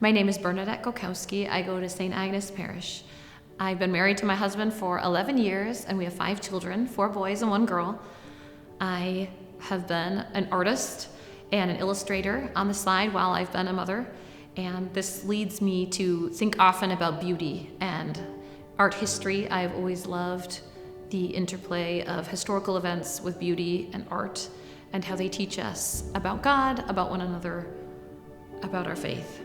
My name is Bernadette Gockowski. I go to St. Agnes Parish. I've been married to my husband for 11 years, and we have 5 children, 4 boys and 1 girl. I have been an artist and an illustrator on the side while I've been a mother, and this leads me to think often about beauty and art history. I've always loved the interplay of historical events with beauty and art and how they teach us about God, about one another, about our faith.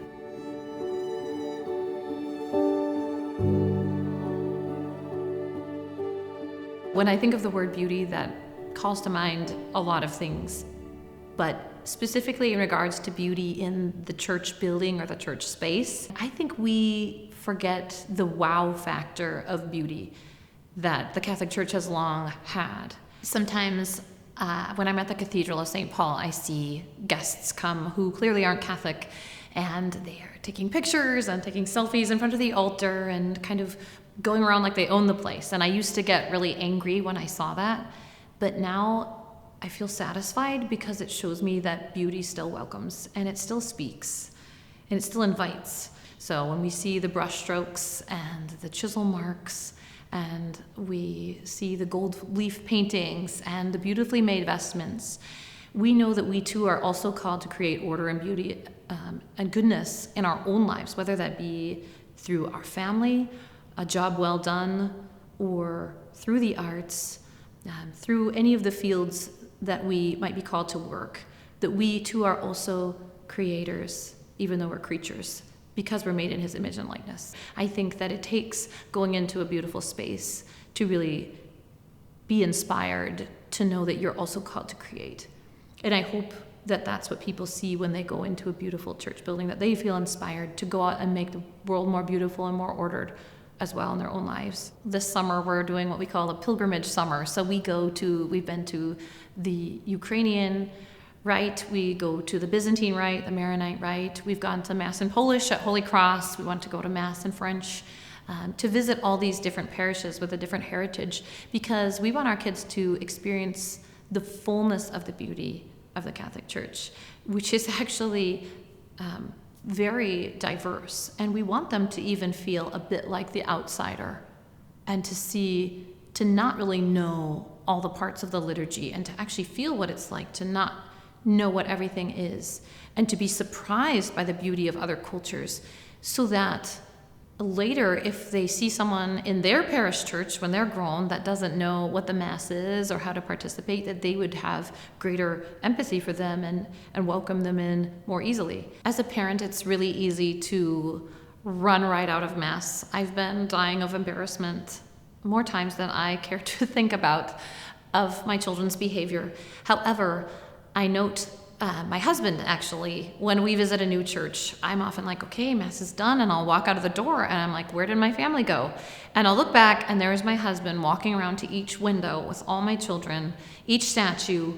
When I think of the word beauty, that calls to mind a lot of things, but specifically in regards to beauty in the church building or the church space, I think we forget the wow factor of beauty that the Catholic Church has long had. Sometimes when I'm at the Cathedral of St. Paul, I see guests come who clearly aren't Catholic, and they are taking pictures and taking selfies in front of the altar and kind of going around like they own the place. And I used to get really angry when I saw that, but now I feel satisfied because it shows me that beauty still welcomes, and it still speaks, and it still invites. So when we see the brush strokes and the chisel marks, and we see the gold leaf paintings and the beautifully made vestments, we know that we too are also called to create order and beauty and goodness in our own lives, whether that be through our family, a job well done, or through the arts, through any of the fields that we might be called to work, that we too are also creators, even though we're creatures, because we're made in His image and likeness. I think that it takes going into a beautiful space to really be inspired to know that you're also called to create. And I hope that that's what people see when they go into a beautiful church building, that they feel inspired to go out and make the world more beautiful and more ordered as well in their own lives. This summer we're doing what we call a pilgrimage summer. So we've been to the Ukrainian rite, we go to the Byzantine rite, the Maronite rite, we've gone to Mass in Polish at Holy Cross, we want to go to Mass in French, to visit all these different parishes with a different heritage, because we want our kids to experience the fullness of the beauty of the Catholic Church, which is actually very diverse, and we want them to even feel a bit like the outsider, and to not really know all the parts of the liturgy, and to actually feel what it's like to not know what everything is, and to be surprised by the beauty of other cultures, so that later, if they see someone in their parish church when they're grown that doesn't know what the Mass is or how to participate, that they would have greater empathy for them and welcome them in more easily. As a parent, it's really easy to run right out of Mass. I've been dying of embarrassment more times than I care to think about of my children's behavior. However, I note my husband, actually, when we visit a new church, I'm often like, okay, Mass is done, and I'll walk out of the door, and I'm like, where did my family go? And I'll look back, and there's my husband walking around to each window with all my children, each statue,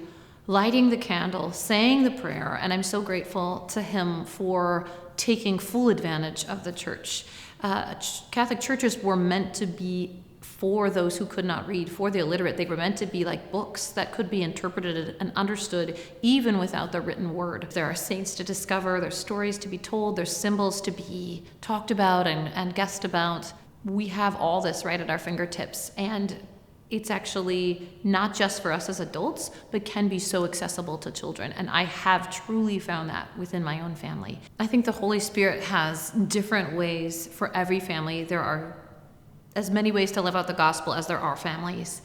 lighting the candle, saying the prayer, and I'm so grateful to him for taking full advantage of the church. Catholic churches were meant to be for those who could not read, for the illiterate. They were meant to be like books that could be interpreted and understood even without the written word. There are saints to discover, there's stories to be told, there's symbols to be talked about and guessed about. We have all this right at our fingertips, and it's actually not just for us as adults, but can be so accessible to children. And I have truly found that within my own family. I think the Holy Spirit has different ways for every family. There are as many ways to live out the gospel as there are families.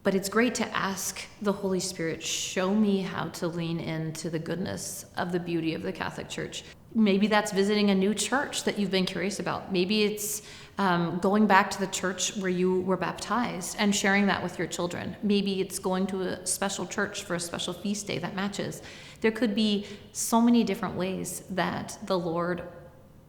But it's great to ask the Holy Spirit, show me how to lean into the goodness of the beauty of the Catholic Church. Maybe that's visiting a new church that you've been curious about. Maybe it's going back to the church where you were baptized and sharing that with your children. Maybe it's going to a special church for a special feast day that matches. There could be so many different ways that the Lord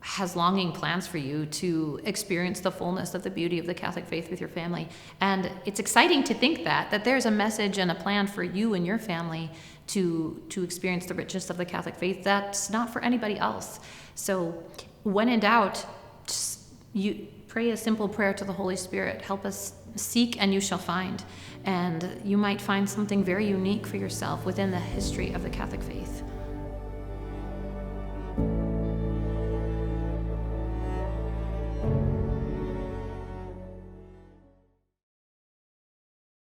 has longing plans for you to experience the fullness of the beauty of the Catholic faith with your family. And it's exciting to think that there's a message and a plan for you and your family to experience the richness of the Catholic faith that's not for anybody else. So when in doubt, you pray a simple prayer to the Holy Spirit. Help us seek and you shall find. And you might find something very unique for yourself within the history of the Catholic faith.